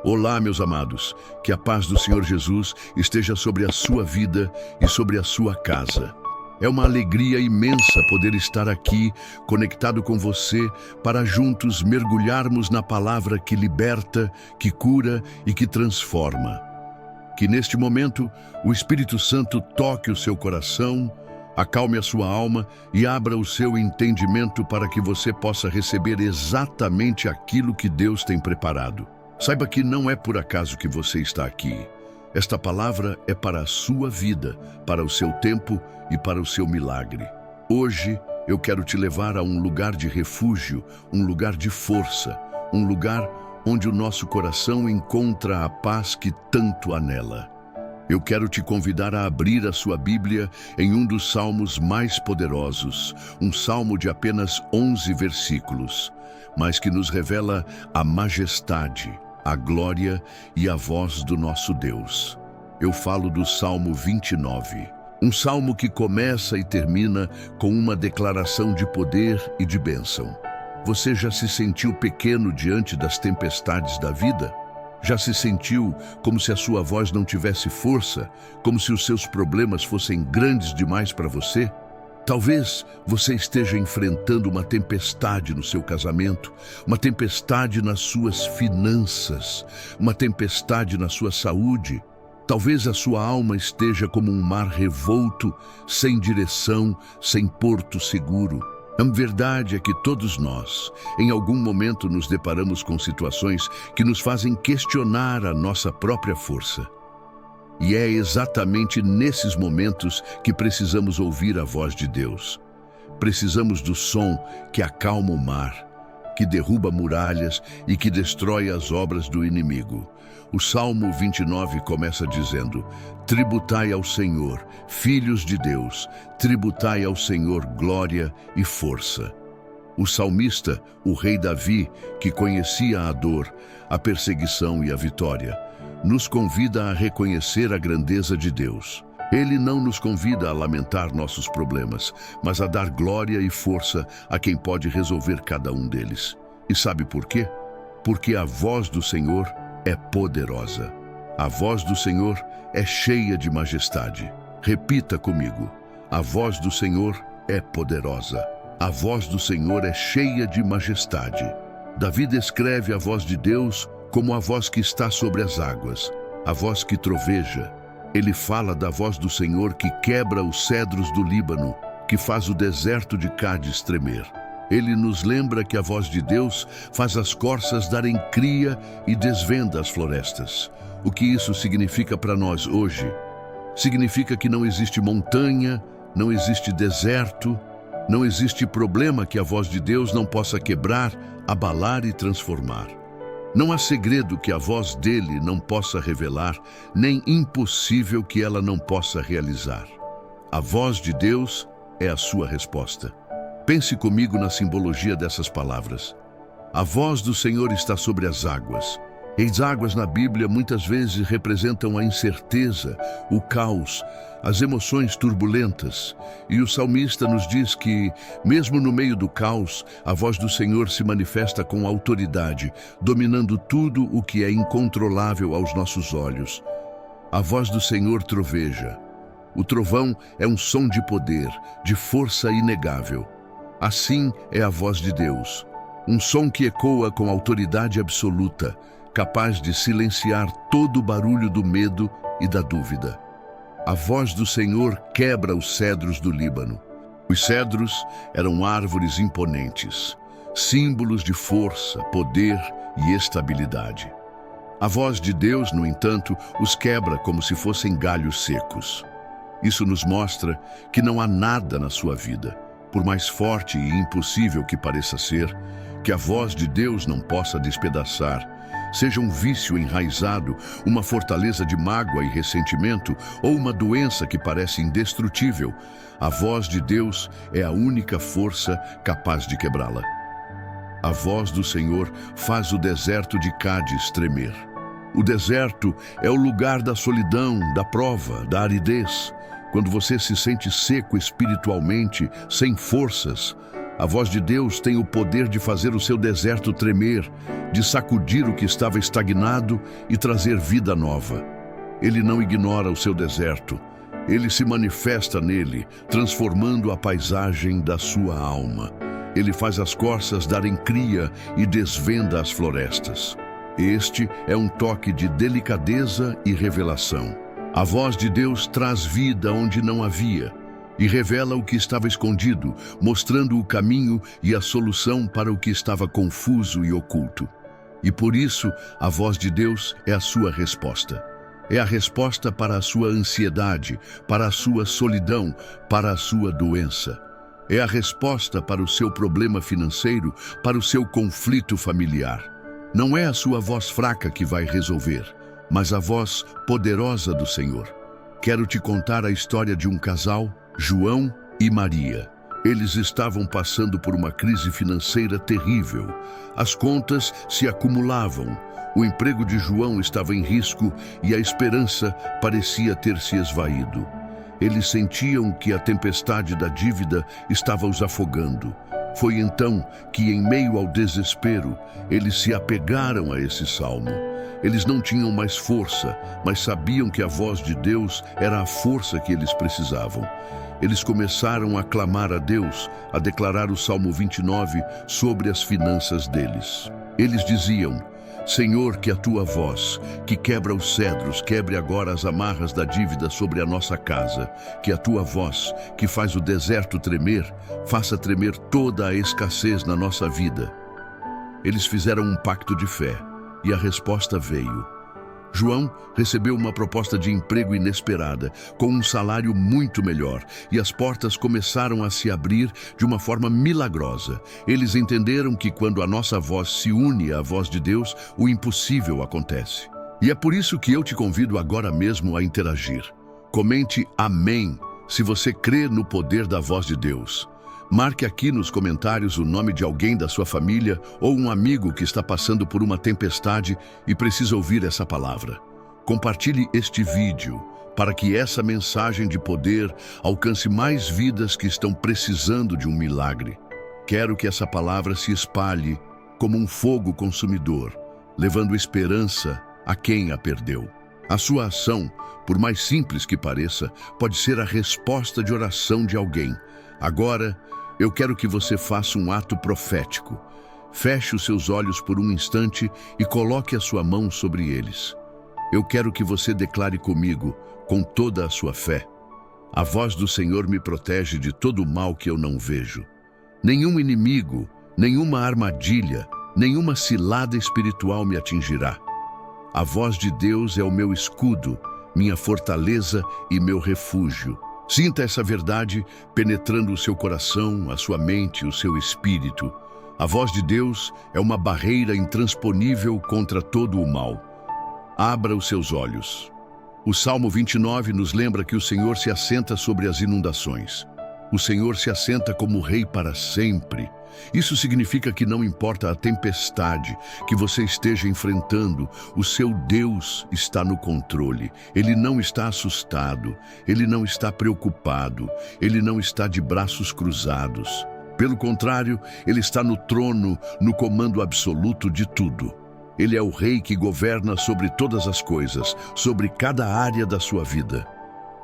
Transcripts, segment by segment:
Olá, meus amados, que a paz do Senhor Jesus esteja sobre a sua vida e sobre a sua casa. É uma alegria imensa poder estar aqui, conectado com você, para juntos mergulharmos na palavra que liberta, que cura e que transforma. Que neste momento o Espírito Santo toque o seu coração, acalme a sua alma e abra o seu entendimento para que você possa receber exatamente aquilo que Deus tem preparado. Saiba que não é por acaso que você está aqui. Esta palavra é para a sua vida, para o seu tempo e para o seu milagre. Hoje eu quero te levar a um lugar de refúgio, um lugar de força, um lugar onde o nosso coração encontra a paz que tanto anela. Eu quero te convidar a abrir a sua Bíblia em um dos salmos mais poderosos, um salmo de apenas 11 versículos, mas que nos revela a majestade, a glória e a voz do nosso Deus. Eu falo do Salmo 29, um salmo que começa e termina com uma declaração de poder e de bênção. Você já se sentiu pequeno diante das tempestades da vida? Já se sentiu como se a sua voz não tivesse força, como se os seus problemas fossem grandes demais para você? Talvez você esteja enfrentando uma tempestade no seu casamento, uma tempestade nas suas finanças, uma tempestade na sua saúde. Talvez a sua alma esteja como um mar revolto, sem direção, sem porto seguro. A verdade é que todos nós, em algum momento, nos deparamos com situações que nos fazem questionar a nossa própria força. E é exatamente nesses momentos que precisamos ouvir a voz de Deus. Precisamos do som que acalma o mar, que derruba muralhas e que destrói as obras do inimigo. O Salmo 29 começa dizendo: tributai ao Senhor, filhos de Deus, tributai ao Senhor glória e força. O salmista, o rei Davi, que conhecia a dor, a perseguição e a vitória, nos convida a reconhecer a grandeza de Deus. Ele não nos convida a lamentar nossos problemas, mas a dar glória e força a quem pode resolver cada um deles. E sabe por quê? Porque a voz do Senhor é poderosa. A voz do Senhor é cheia de majestade. Repita comigo: a voz do Senhor é poderosa. A voz do Senhor é cheia de majestade. Davi descreve a voz de Deus como a voz que está sobre as águas, a voz que troveja. Ele fala da voz do Senhor que quebra os cedros do Líbano, que faz o deserto de Cádiz tremer. Ele nos lembra que a voz de Deus faz as corças darem cria e desvenda as florestas. O que isso significa para nós hoje? Significa que não existe montanha, não existe deserto, não existe problema que a voz de Deus não possa quebrar, abalar e transformar. Não há segredo que a voz dele não possa revelar, nem impossível que ela não possa realizar. A voz de Deus é a sua resposta. Pense comigo na simbologia dessas palavras. A voz do Senhor está sobre as águas. E as águas na Bíblia muitas vezes representam a incerteza, o caos, as emoções turbulentas. E o salmista nos diz que, mesmo no meio do caos, a voz do Senhor se manifesta com autoridade, dominando tudo o que é incontrolável aos nossos olhos. A voz do Senhor troveja. O trovão é um som de poder, de força inegável. Assim é a voz de Deus, um som que ecoa com autoridade absoluta, capaz de silenciar todo o barulho do medo e da dúvida. A voz do Senhor quebra os cedros do Líbano. Os cedros eram árvores imponentes, símbolos de força, poder e estabilidade. A voz de Deus, no entanto, os quebra como se fossem galhos secos. Isso nos mostra que não há nada na sua vida, por mais forte e impossível que pareça ser, que a voz de Deus não possa despedaçar, seja um vício enraizado, uma fortaleza de mágoa e ressentimento ou uma doença que parece indestrutível. A voz de Deus é a única força capaz de quebrá-la. A voz do Senhor faz o deserto de Cádiz tremer. O deserto é o lugar da solidão, da prova, da aridez. Quando você se sente seco espiritualmente, sem forças, A voz de Deus tem o poder de fazer o seu deserto tremer, de sacudir o que estava estagnado e trazer vida nova. Ele não ignora o seu deserto. Ele se manifesta nele, transformando a paisagem da sua alma. Ele faz as corças darem cria e desvenda as florestas. Este é um toque de delicadeza e revelação. A voz de Deus traz vida onde não havia e revela o que estava escondido, mostrando o caminho e a solução para o que estava confuso e oculto. E por isso, a voz de Deus é a sua resposta. É a resposta para a sua ansiedade, para a sua solidão, para a sua doença. É a resposta para o seu problema financeiro, para o seu conflito familiar. Não é a sua voz fraca que vai resolver, mas a voz poderosa do Senhor. Quero te contar a história de um casal, João e Maria. Eles estavam passando por uma crise financeira terrível. As contas se acumulavam. O emprego de João estava em risco e a esperança parecia ter se esvaído. Eles sentiam que a tempestade da dívida estava os afogando. Foi então que, em meio ao desespero, eles se apegaram a esse salmo. Eles não tinham mais força, mas sabiam que a voz de Deus era a força que eles precisavam. Eles começaram a clamar a Deus, a declarar o Salmo 29 sobre as finanças deles. Eles diziam: Senhor, que a tua voz, que quebra os cedros, quebre agora as amarras da dívida sobre a nossa casa. Que a tua voz, que faz o deserto tremer, faça tremer toda a escassez na nossa vida. Eles fizeram um pacto de fé e a resposta veio. João recebeu uma proposta de emprego inesperada, com um salário muito melhor, e as portas começaram a se abrir de uma forma milagrosa. Eles entenderam que quando a nossa voz se une à voz de Deus, o impossível acontece. E é por isso que eu te convido agora mesmo a interagir. Comente amém se você crê no poder da voz de Deus. Marque aqui nos comentários o nome de alguém da sua família ou um amigo que está passando por uma tempestade e precisa ouvir essa palavra. Compartilhe este vídeo para que essa mensagem de poder alcance mais vidas que estão precisando de um milagre. Quero que essa palavra se espalhe como um fogo consumidor, levando esperança a quem a perdeu. A sua ação, por mais simples que pareça, pode ser a resposta de oração de alguém. Agora, eu quero que você faça um ato profético. Feche os seus olhos por um instante e coloque a sua mão sobre eles. Eu quero que você declare comigo, com toda a sua fé: a voz do Senhor me protege de todo o mal que eu não vejo. Nenhum inimigo, nenhuma armadilha, nenhuma cilada espiritual me atingirá. A voz de Deus é o meu escudo, minha fortaleza e meu refúgio. Sinta essa verdade penetrando o seu coração, a sua mente, o seu espírito. A voz de Deus é uma barreira intransponível contra todo o mal. Abra os seus olhos. O Salmo 29 nos lembra que o Senhor se assenta sobre as inundações. O Senhor se assenta como Rei para sempre. Isso significa que não importa a tempestade que você esteja enfrentando, o seu Deus está no controle. Ele não está assustado, ele não está preocupado, ele não está de braços cruzados. Pelo contrário, ele está no trono, no comando absoluto de tudo. Ele é o Rei que governa sobre todas as coisas, sobre cada área da sua vida.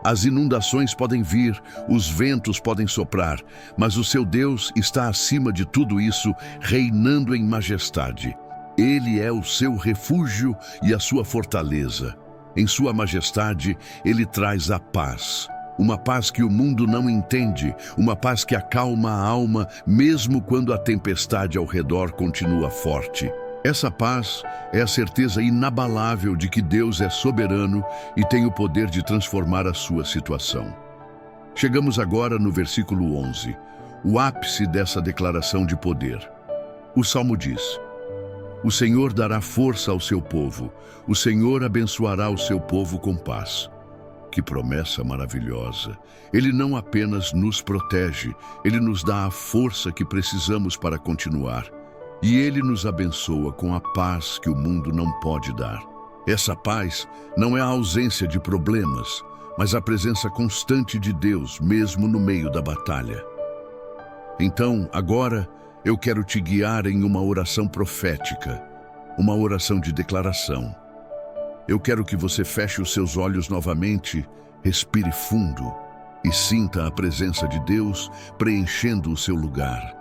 As inundações podem vir, os ventos podem soprar, mas o seu Deus está acima de tudo isso, reinando em majestade. Ele é o seu refúgio e a sua fortaleza. Em sua majestade, ele traz a paz. Uma paz que o mundo não entende, uma paz que acalma a alma, mesmo quando a tempestade ao redor continua forte. Essa paz é a certeza inabalável de que Deus é soberano e tem o poder de transformar a sua situação. Chegamos agora no versículo 11, o ápice dessa declaração de poder. O Salmo diz: O Senhor dará força ao seu povo, o Senhor abençoará o seu povo com paz. Que promessa maravilhosa! Ele não apenas nos protege, ele nos dá a força que precisamos para continuar. E ele nos abençoa com a paz que o mundo não pode dar. Essa paz não é a ausência de problemas, mas a presença constante de Deus, mesmo no meio da batalha. Então, agora, eu quero te guiar em uma oração profética, uma oração de declaração. Eu quero que você feche os seus olhos novamente, respire fundo e sinta a presença de Deus preenchendo o seu lugar.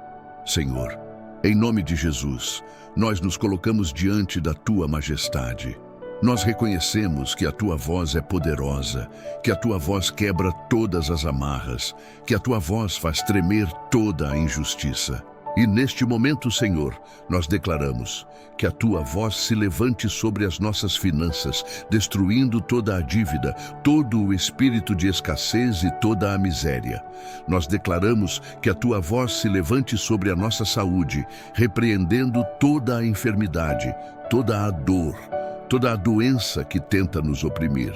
Senhor, em nome de Jesus, nós nos colocamos diante da Tua Majestade. Nós reconhecemos que a Tua voz é poderosa, que a Tua voz quebra todas as amarras, que a Tua voz faz tremer toda a injustiça. E neste momento, Senhor, nós declaramos que a Tua voz se levante sobre as nossas finanças, destruindo toda a dívida, todo o espírito de escassez e toda a miséria. Nós declaramos que a Tua voz se levante sobre a nossa saúde, repreendendo toda a enfermidade, toda a dor, toda a doença que tenta nos oprimir.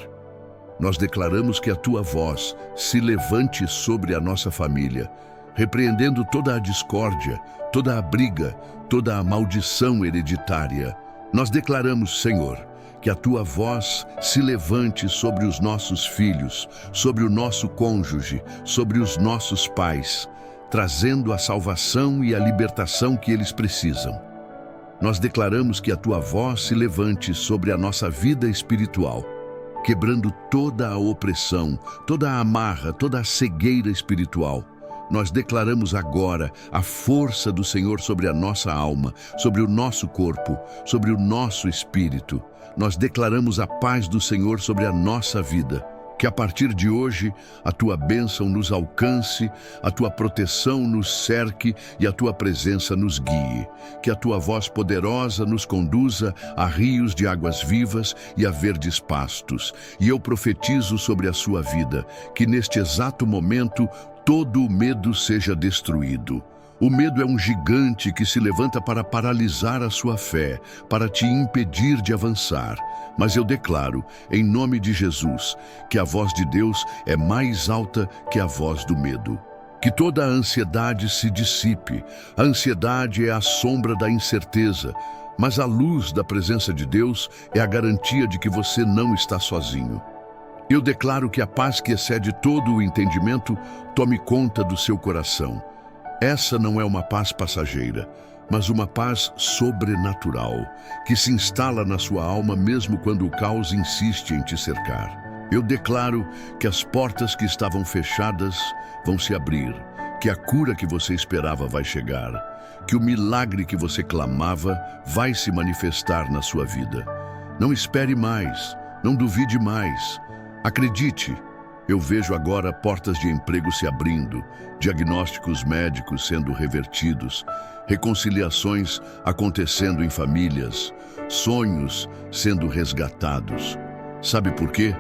Nós declaramos que a Tua voz se levante sobre a nossa família, repreendendo toda a discórdia, toda a briga, toda a maldição hereditária. Nós declaramos, Senhor, que a Tua voz se levante sobre os nossos filhos, sobre o nosso cônjuge, sobre os nossos pais, trazendo a salvação e a libertação que eles precisam. Nós declaramos que a Tua voz se levante sobre a nossa vida espiritual, quebrando toda a opressão, toda a amarra, toda a cegueira espiritual. Nós declaramos agora a força do Senhor sobre a nossa alma, sobre o nosso corpo, sobre o nosso espírito. Nós declaramos a paz do Senhor sobre a nossa vida. Que a partir de hoje a Tua bênção nos alcance, a Tua proteção nos cerque e a Tua presença nos guie. Que a Tua voz poderosa nos conduza a rios de águas vivas e a verdes pastos. E eu profetizo sobre a sua vida que neste exato momento todo o medo seja destruído. O medo é um gigante que se levanta para paralisar a sua fé, para te impedir de avançar. Mas eu declaro, em nome de Jesus, que a voz de Deus é mais alta que a voz do medo. Que toda a ansiedade se dissipe. A ansiedade é a sombra da incerteza, mas a luz da presença de Deus é a garantia de que você não está sozinho. Eu declaro que a paz que excede todo o entendimento tome conta do seu coração. Essa não é uma paz passageira, mas uma paz sobrenatural, que se instala na sua alma mesmo quando o caos insiste em te cercar. Eu declaro que as portas que estavam fechadas vão se abrir, que a cura que você esperava vai chegar, que o milagre que você clamava vai se manifestar na sua vida. Não espere mais, não duvide mais. Acredite, eu vejo agora portas de emprego se abrindo, diagnósticos médicos sendo revertidos, reconciliações acontecendo em famílias, sonhos sendo resgatados. Sabe por quê?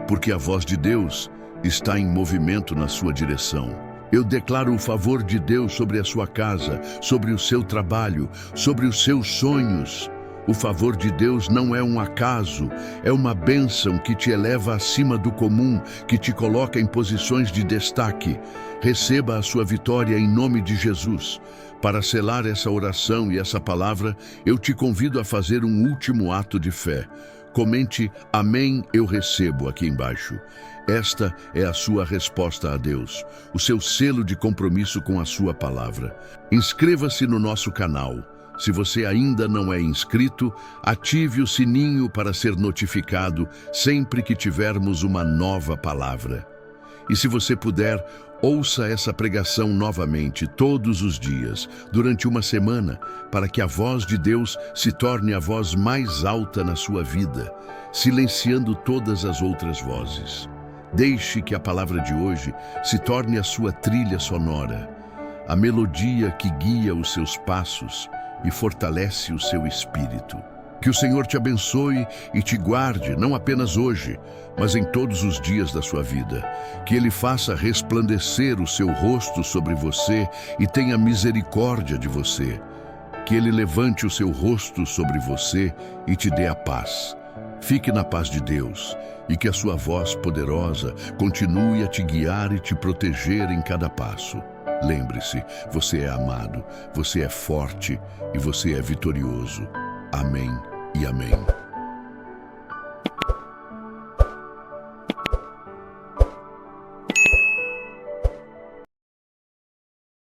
Porque a voz de Deus está em movimento na sua direção. Eu declaro o favor de Deus sobre a sua casa, sobre o seu trabalho, sobre os seus sonhos. O favor de Deus não é um acaso, é uma bênção que te eleva acima do comum, que te coloca em posições de destaque. Receba a sua vitória em nome de Jesus. Para selar essa oração e essa palavra, eu te convido a fazer um último ato de fé. Comente "Amém, eu recebo" aqui embaixo. Esta é a sua resposta a Deus, o seu selo de compromisso com a sua palavra. Inscreva-se no nosso canal. Se você ainda não é inscrito, ative o sininho para ser notificado sempre que tivermos uma nova palavra. E se você puder, ouça essa pregação novamente todos os dias, durante uma semana, para que a voz de Deus se torne a voz mais alta na sua vida, silenciando todas as outras vozes. Deixe que a palavra de hoje se torne a sua trilha sonora, a melodia que guia os seus passos e fortalece o seu espírito. Que o Senhor te abençoe e te guarde, não apenas hoje, mas em todos os dias da sua vida. Que Ele faça resplandecer o seu rosto sobre você e tenha misericórdia de você. Que Ele levante o seu rosto sobre você e te dê a paz. Fique na paz de Deus e que a sua voz poderosa continue a te guiar e te proteger em cada passo. Lembre-se, você é amado, você é forte e você é vitorioso. Amém e amém.